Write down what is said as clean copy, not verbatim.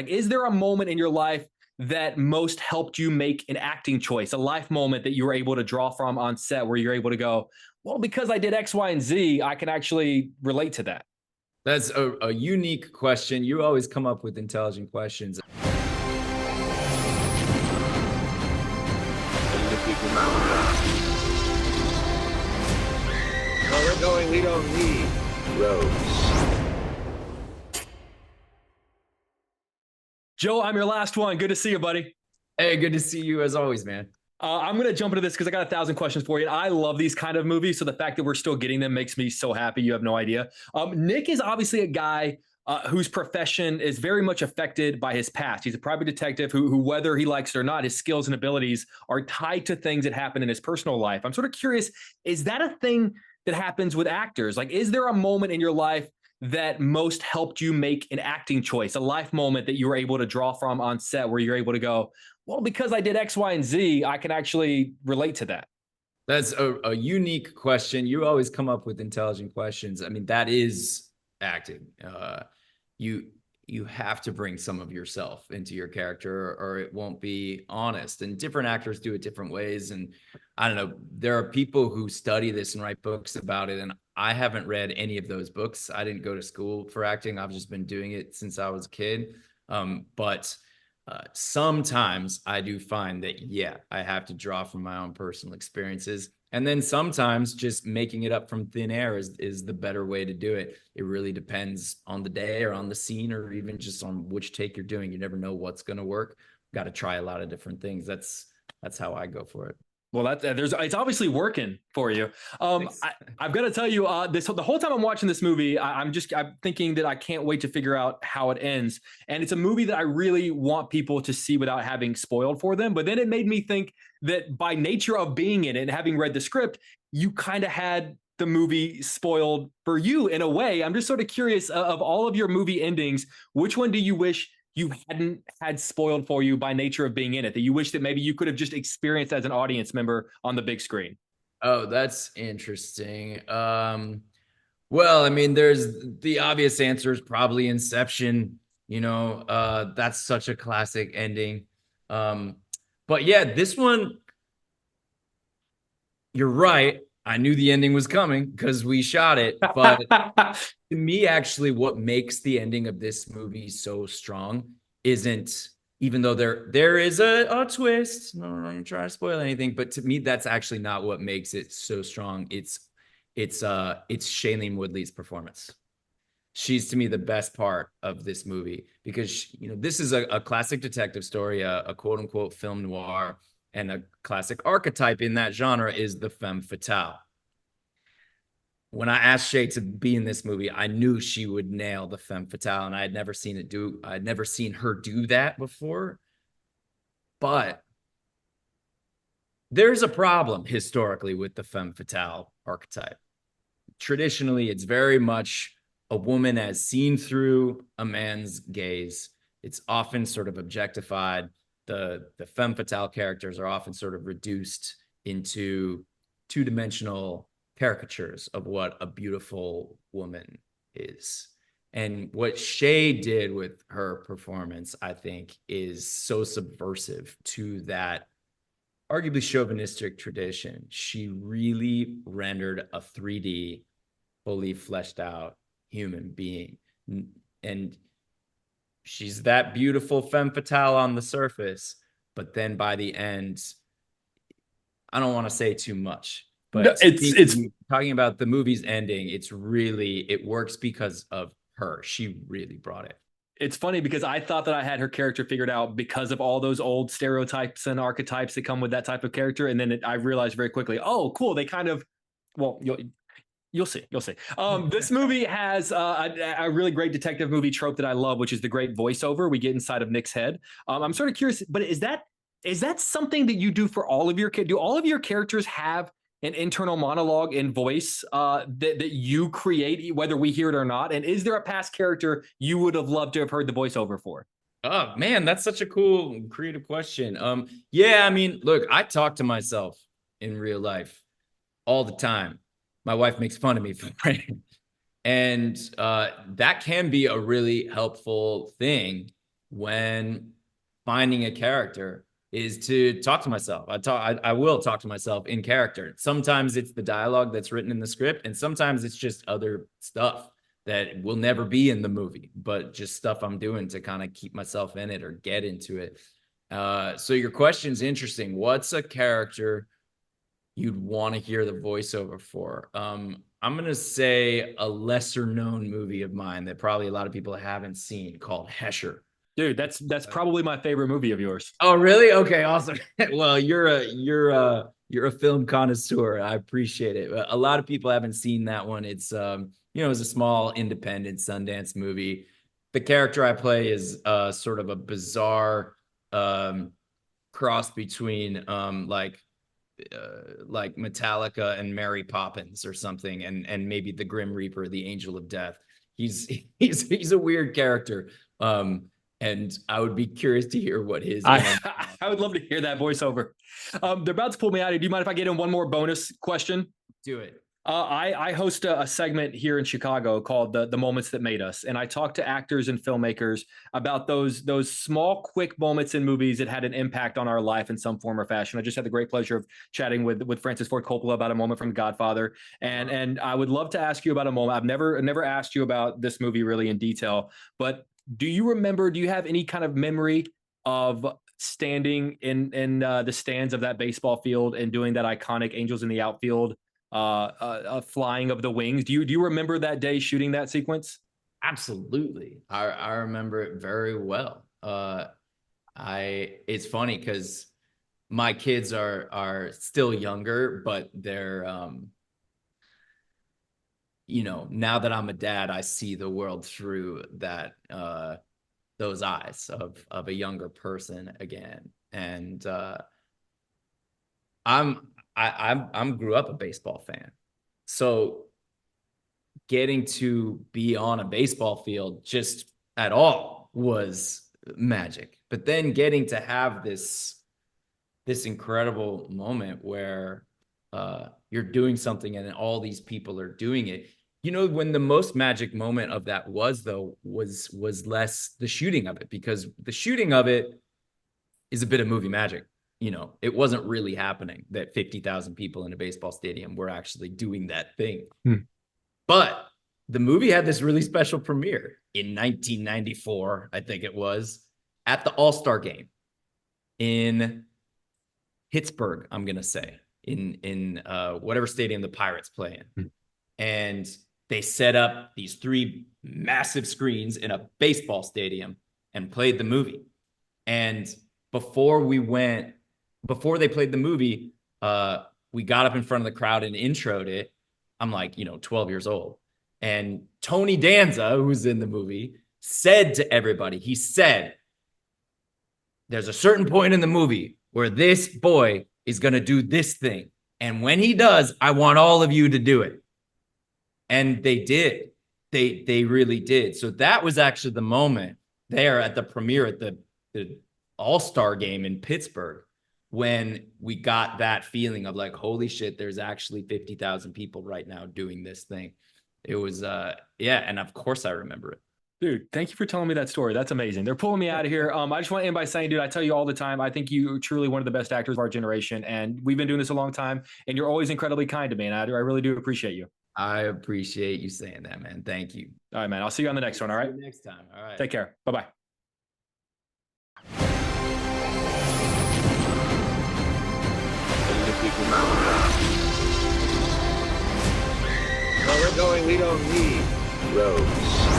Like, is there a moment in your life that most helped you make an acting choice, a life moment that you were able to draw from on set where you're able to go, well, because I did X, Y, and Z, I can actually relate to that? That's a unique question. You always come up with intelligent questions. Where we're going, we don't need roads. Joe, I'm your last one. Good to see you, buddy. Hey, good to see you as always, man. I'm going to jump into this because I got 1,000 questions for you. I love these kind of movies. So the fact that we're still getting them makes me so happy. You have no idea. Nick is obviously a guy whose profession is very much affected by his past. He's a private detective who, whether he likes it or not, his skills and abilities are tied to things that happen in his personal life. I'm sort of curious, is that a thing that happens with actors? Like, is there a moment in your life that most helped you make an acting choice, a life moment that you were able to draw from on set where you're able to go, well, because I did X, Y, and Z, I can actually relate to that? That's a unique question. You always come up with intelligent questions. I mean, that is acting. You you have to bring some of yourself into your character or it won't be honest. And different actors do it different ways. And I don't know, there are people who study this and write books about it. And I haven't read any of those books. I didn't go to school for acting. I've just been doing it since I was a kid. But sometimes I do find that, yeah, I have to draw from my own personal experiences. And then sometimes just making it up from thin air is the better way to do it. It really depends on the day or on the scene or even just on which take you're doing. You never know what's going to work. Got to try a lot of different things. That's how I go for it. Well, it's obviously working for you. I've got to tell you, the whole time I'm watching this movie, I'm thinking that I can't wait to figure out how it ends. And it's a movie that I really want people to see without having spoiled for them. But then it made me think that by nature of being in it and having read the script, you kind of had the movie spoiled for you in a way. I'm just sort of curious, of all of your movie endings, which one do you wish you hadn't had spoiled for you by nature of being in it, that you wish that maybe you could have just experienced as an audience member on the big screen? Oh, that's interesting. Well, I mean, there's the obvious answer is probably Inception. That's such a classic ending. But yeah, this one, you're right. I knew the ending was coming because we shot it. But to me, actually, what makes the ending of this movie so strong isn't, even though there is a twist. No, I'm not trying to spoil anything, but to me, that's actually not what makes it so strong. It's Shailene Woodley's performance. She's to me the best part of this movie because this is a classic detective story, a quote unquote film noir, and a classic archetype in that genre is the femme fatale. When I asked Shay to be in this movie, I knew she would nail the femme fatale, and I'd never seen her do that before. But there's a problem historically with the femme fatale archetype. Traditionally, it's very much a woman as seen through a man's gaze. It's often sort of objectified. The femme fatale characters are often sort of reduced into two-dimensional caricatures of what a beautiful woman is. And what Shay did with her performance, I think, is so subversive to that arguably chauvinistic tradition. She really rendered a 3D, fully fleshed out human being. And she's that beautiful femme fatale on the surface, but then by the end, I don't want to say too much, but No, it's talking about the movie's ending, it works because of her. She really brought it. it's funny because I thought that I had her character figured out because of all those old stereotypes and archetypes that come with that type of character, and then I realized very quickly, oh, cool, they kind of, well, you'll see. You'll see. This movie has a really great detective movie trope that I love, which is the great voiceover. We get inside of Nick's head. I'm sort of curious, but is that something that you do for all of your do all of your characters have an internal monologue in voice that you create, whether we hear it or not? And is there a past character you would have loved to have heard the voiceover for? Oh man, that's such a cool, creative question. Yeah, I mean, look, I talk to myself in real life all the time. My wife makes fun of me for it. And that can be a really helpful thing when finding a character is to talk to myself. I will talk to myself in character. Sometimes it's the dialogue that's written in the script, and sometimes it's just other stuff that will never be in the movie, but just stuff I'm doing to kind of keep myself in it or get into it. So your question's interesting. What's a character you'd want to hear the voiceover for? I'm going to say a lesser known movie of mine that probably a lot of people haven't seen, called Hesher. Dude, that's probably my favorite movie of yours. Oh, really? Okay, awesome. Well, you're a film connoisseur. I appreciate it. A lot of people haven't seen that one. It's it's a small independent Sundance movie. The character I play is sort of a bizarre cross between like Metallica and Mary Poppins or something, and maybe the Grim Reaper, the Angel of Death. He's a weird character. And I would be curious to hear what his. I would love to hear that voiceover. They're about to pull me out of here. Do you mind if I get in one more bonus question? Do it. I host a segment here in Chicago called the Moments That Made Us, and I talk to actors and filmmakers about those small, quick moments in movies that had an impact on our life in some form or fashion. I just had the great pleasure of chatting with Francis Ford Coppola about a moment from Godfather, and I would love to ask you about a moment. I've never asked you about this movie really in detail, but do you have any kind of memory of standing in the stands of that baseball field and doing that iconic Angels in the Outfield flying of the wings? Do you remember that day shooting that sequence? Absolutely. I remember it very well. It's funny because my kids are still younger, but they're now that I'm a dad, I see the world through those eyes of a younger person again. And I'm grew up a baseball fan. So getting to be on a baseball field just at all was magic. But then getting to have this incredible moment where you're doing something and all these people are doing it. When the most magic moment of that was less the shooting of it, because the shooting of it is a bit of movie magic. It wasn't really happening that 50,000 people in a baseball stadium were actually doing that thing. But the movie had this really special premiere in 1994, I think it was, at the All-Star game in Pittsburgh, I'm going to say, in whatever stadium the Pirates play in. And they set up these 3 massive screens in a baseball stadium and played the movie. And before they played the movie, we got up in front of the crowd and introed it. I'm like, 12 years old. And Tony Danza, who's in the movie, said to everybody, he said, there's a certain point in the movie where this boy is going to do this thing. And when he does, I want all of you to do it. And they did. They really did. So that was actually the moment there at the premiere at the All-Star game in Pittsburgh when we got that feeling of like, holy shit, there's actually 50,000 people right now doing this thing. It was, and of course I remember it. Dude, thank you for telling me that story. That's amazing. They're pulling me out of here. I just want to end by saying, dude, I tell you all the time, I think you're truly one of the best actors of our generation, and we've been doing this a long time, and you're always incredibly kind to me, and I really do appreciate you. I appreciate you saying that, man. Thank you. All right, man. I'll see you on the next one. All right. Next time. All right. Take care. Bye-bye. Where we're going, we don't need roads.